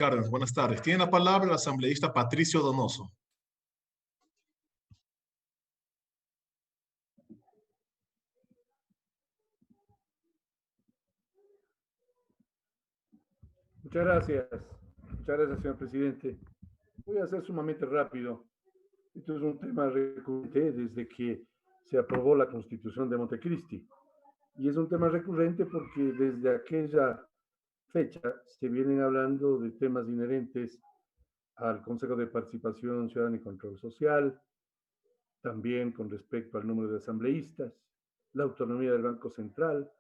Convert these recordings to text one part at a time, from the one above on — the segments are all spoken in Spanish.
Cárdenas, buenas tardes. Tiene la palabra el asambleísta Patricio Donoso. Muchas gracias. Muchas gracias, señor presidente. Voy a ser sumamente rápido. Esto es un tema recurrente desde que se aprobó la Constitución de Montecristi. Y es un tema recurrente porque desde aquella fecha se vienen hablando de temas inherentes al Consejo de Participación Ciudadana y Control Social, también con respecto al número de asambleístas, la autonomía del Banco Central,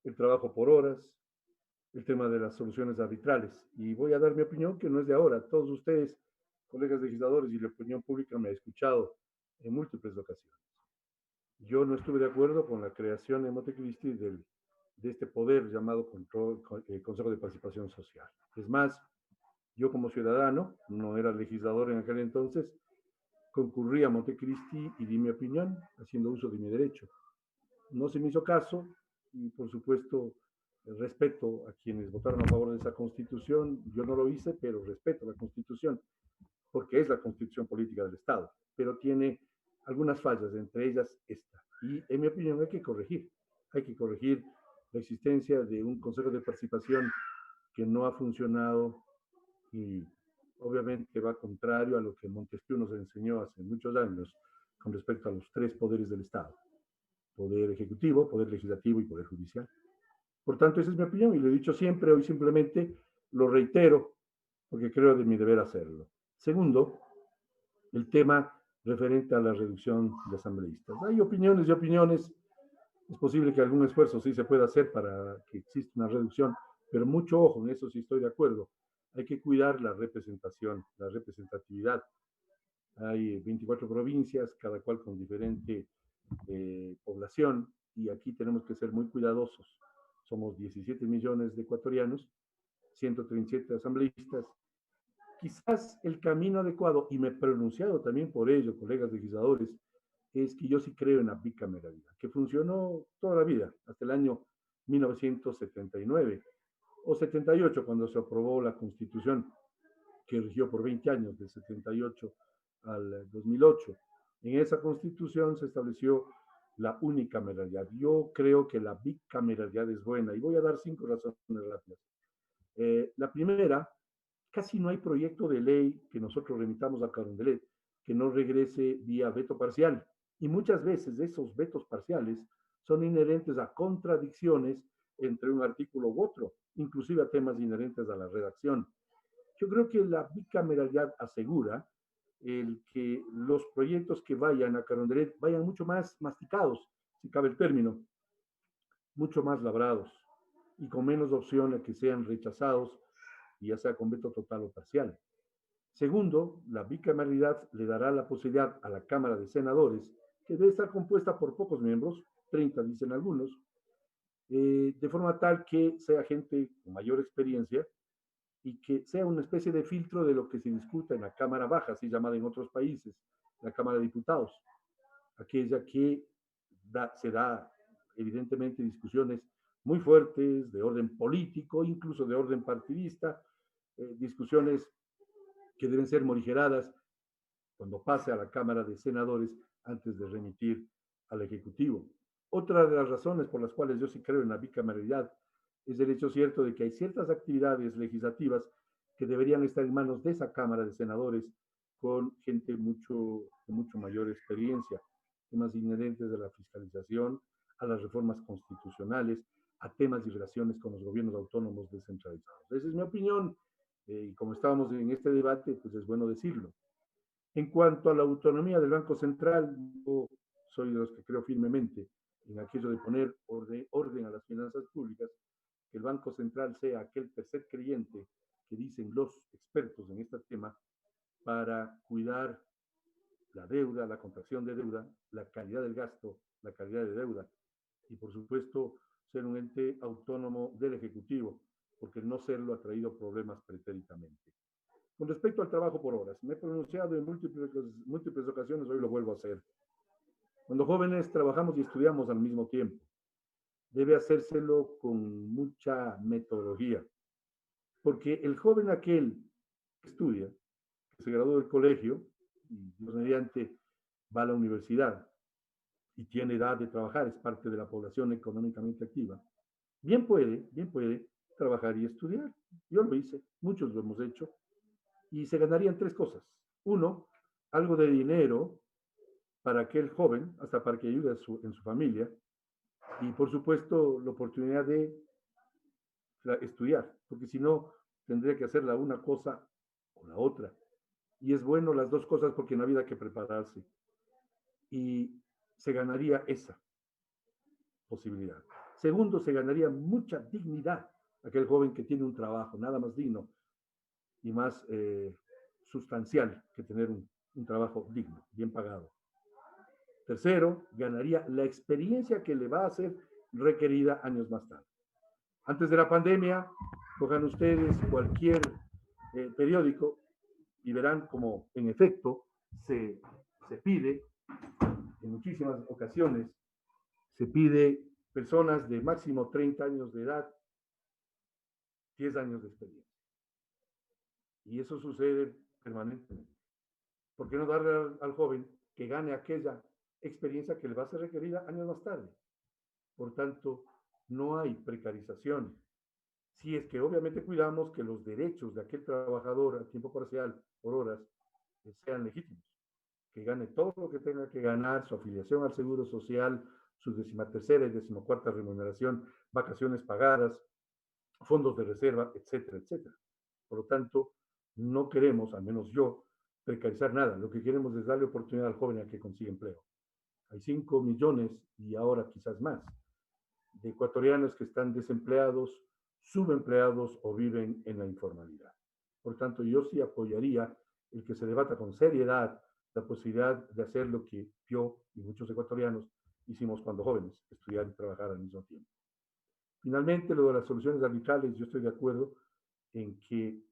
el trabajo por horas, el tema de las soluciones arbitrales. Y voy a dar mi opinión, que no es de ahora. Todos ustedes, colegas legisladores y la opinión pública, me ha escuchado en múltiples ocasiones. Yo no estuve de acuerdo con la creación en Montecristi de este poder llamado Consejo de Participación Social. Es más, yo como ciudadano, no era legislador en aquel entonces, concurrí a Montecristi y di mi opinión haciendo uso de mi derecho. No se me hizo caso y, por supuesto, respeto a quienes votaron a favor de esa constitución. Yo no lo hice, pero respeto la constitución, porque es la constitución política del Estado, pero tiene algunas fallas, entre ellas esta. Y en mi opinión hay que corregir la existencia de un consejo de participación que no ha funcionado y obviamente va contrario a lo que Montesquieu nos enseñó hace muchos años con respecto a los tres poderes del Estado: poder ejecutivo, poder legislativo y poder judicial. Por tanto, esa es mi opinión y lo he dicho siempre, hoy simplemente lo reitero porque creo de mi deber hacerlo. Segundo, el tema referente a la reducción de asambleístas. Hay opiniones y opiniones. Es posible que algún esfuerzo sí se pueda hacer para que exista una reducción, pero mucho ojo, en eso sí estoy de acuerdo. Hay que cuidar la representación, la representatividad. Hay 24 provincias, cada cual con diferente población, y aquí tenemos que ser muy cuidadosos. Somos 17 millones de ecuatorianos, 137 asambleístas. Quizás el camino adecuado, y me he pronunciado también por ello, colegas legisladores, es que yo sí creo en la bicameralidad, que funcionó toda la vida, hasta el año 1979 o 78, cuando se aprobó la Constitución, que rigió por 20 años, del 78 al 2008. En esa Constitución se estableció la unicameralidad. Yo creo que la bicameralidad es buena y voy a dar 5 razones rápidas. La primera, casi no hay proyecto de ley que nosotros remitamos a Carondelet que no regrese vía veto parcial. Y muchas veces esos vetos parciales son inherentes a contradicciones entre un artículo u otro, inclusive a temas inherentes a la redacción. Yo creo que la bicameralidad asegura el que los proyectos que vayan a Carondelet vayan mucho más masticados, si cabe el término, mucho más labrados y con menos opción a que sean rechazados, ya sea con veto total o parcial. Segundo, la bicameralidad le dará la posibilidad a la Cámara de Senadores, que debe estar compuesta por pocos miembros, 30 dicen algunos, de forma tal que sea gente con mayor experiencia y que sea una especie de filtro de lo que se discuta en la Cámara Baja, así llamada en otros países, la Cámara de Diputados, aquella que se da evidentemente discusiones muy fuertes de orden político, incluso de orden partidista, discusiones que deben ser morigeradas cuando pase a la Cámara de Senadores antes de remitir al Ejecutivo. Otra de las razones por las cuales yo sí creo en la bicameralidad es el hecho cierto de que hay ciertas actividades legislativas que deberían estar en manos de esa Cámara de Senadores con gente de mucho mayor experiencia, temas inherentes a la fiscalización, a las reformas constitucionales, a temas y relaciones con los gobiernos autónomos descentralizados. Esa es mi opinión, y como estábamos en este debate, pues es bueno decirlo. En cuanto a la autonomía del Banco Central, yo soy de los que creo firmemente en aquello de poner orden a las finanzas públicas, que el Banco Central sea aquel tercer creyente que dicen los expertos en este tema para cuidar la deuda, la contracción de deuda, la calidad del gasto, la calidad de deuda y, por supuesto, ser un ente autónomo del Ejecutivo, porque el no serlo ha traído problemas pretéricamente. Con respecto al trabajo por horas, me he pronunciado en múltiples ocasiones, hoy lo vuelvo a hacer. Cuando jóvenes trabajamos y estudiamos al mismo tiempo, debe hacérselo con mucha metodología, porque el joven aquel estudia, que se graduó del colegio y Dios mediante va a la universidad y tiene edad de trabajar, es parte de la población económicamente activa, bien puede trabajar y estudiar. Yo lo hice, muchos lo hemos hecho, y se ganarían tres cosas. Uno, algo de dinero para aquel joven, hasta para que ayude en su familia, y por supuesto la oportunidad de estudiar, porque si no, tendría que hacer la una cosa o la otra. Y es bueno las dos cosas porque no había que prepararse. Y se ganaría esa posibilidad. Segundo, se ganaría mucha dignidad aquel joven que tiene un trabajo, nada más digno y más sustancial que tener un trabajo digno, bien pagado. Tercero, ganaría la experiencia que le va a ser requerida años más tarde. Antes de la pandemia, cojan ustedes cualquier periódico y verán como en efecto se pide, en muchísimas ocasiones, se pide personas de máximo 30 años de edad, 10 años de experiencia. Y eso sucede permanentemente. ¿Por qué no darle al joven que gane aquella experiencia que le va a ser requerida años más tarde? Por tanto, no hay precarización. Si es que obviamente cuidamos que los derechos de aquel trabajador a tiempo parcial, por horas, sean legítimos, que gane todo lo que tenga que ganar, su afiliación al Seguro Social, su 13ª y 14ª remuneración, vacaciones pagadas, fondos de reserva, etcétera, etcétera. Por lo tanto, no queremos, al menos yo, precarizar nada. Lo que queremos es darle oportunidad al joven a que consiga empleo. Hay 5 millones y ahora quizás más de ecuatorianos que están desempleados, subempleados o viven en la informalidad. Por tanto, yo sí apoyaría el que se debata con seriedad la posibilidad de hacer lo que yo y muchos ecuatorianos hicimos cuando jóvenes, estudiar y trabajar al mismo tiempo. Finalmente, lo de las soluciones arbitrales, yo estoy de acuerdo en que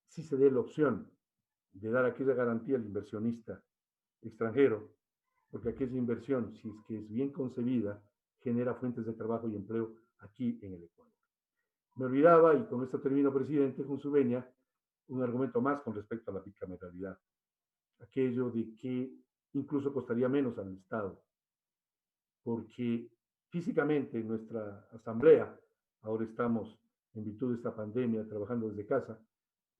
sí se dé la opción de dar aquella garantía al inversionista extranjero, porque aquella inversión, si es que es bien concebida, genera fuentes de trabajo y empleo aquí en el Ecuador. Me olvidaba, y con esto termino, presidente, con su venia, un argumento más con respecto a la bicameralidad. Aquello de que incluso costaría menos al Estado, porque físicamente en nuestra asamblea, ahora estamos en virtud de esta pandemia trabajando desde casa,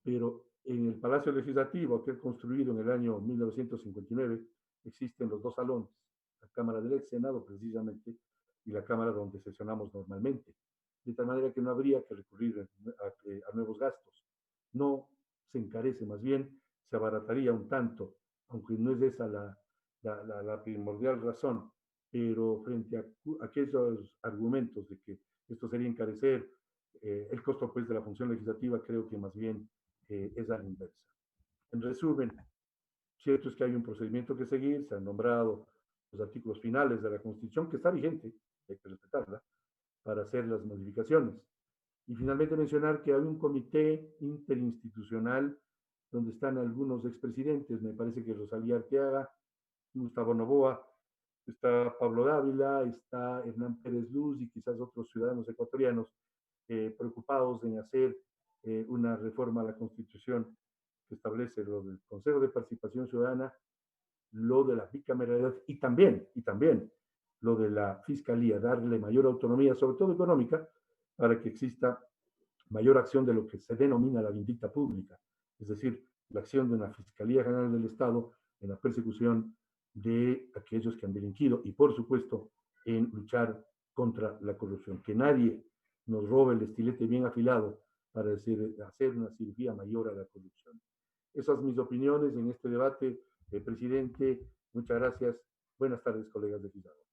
pero en el Palacio Legislativo, aquel construido en el año 1959, existen los dos salones, la Cámara del Senado precisamente y la Cámara donde sesionamos normalmente, de tal manera que no habría que recurrir a nuevos gastos. No se encarece, más bien se abarataría un tanto, aunque no es esa la primordial razón, pero frente a aquellos argumentos de que esto sería encarecer el costo pues, de la función legislativa, creo que más bien es la inversa. En resumen, cierto es que hay un procedimiento que seguir, se han nombrado los artículos finales de la Constitución, que está vigente, hay que respetarla, para hacer las modificaciones. Y finalmente mencionar que hay un comité interinstitucional donde están algunos expresidentes, me parece que Rosalía Arteaga, Gustavo Noboa, está Pablo Dávila, está Hernán Pérez Luz y quizás otros ciudadanos ecuatorianos preocupados en hacer una reforma a la Constitución que establece lo del Consejo de Participación Ciudadana, lo de la bicameralidad y también lo de la Fiscalía, darle mayor autonomía, sobre todo económica, para que exista mayor acción de lo que se denomina la vindicta pública, es decir, la acción de una Fiscalía General del Estado en la persecución de aquellos que han delinquido y, por supuesto, en luchar contra la corrupción. Que nadie nos robe el estilete bien afilado para hacer una cirugía mayor a la corrupción. Esas son mis opiniones en este debate, presidente. Muchas gracias. Buenas tardes, colegas de Pizarro.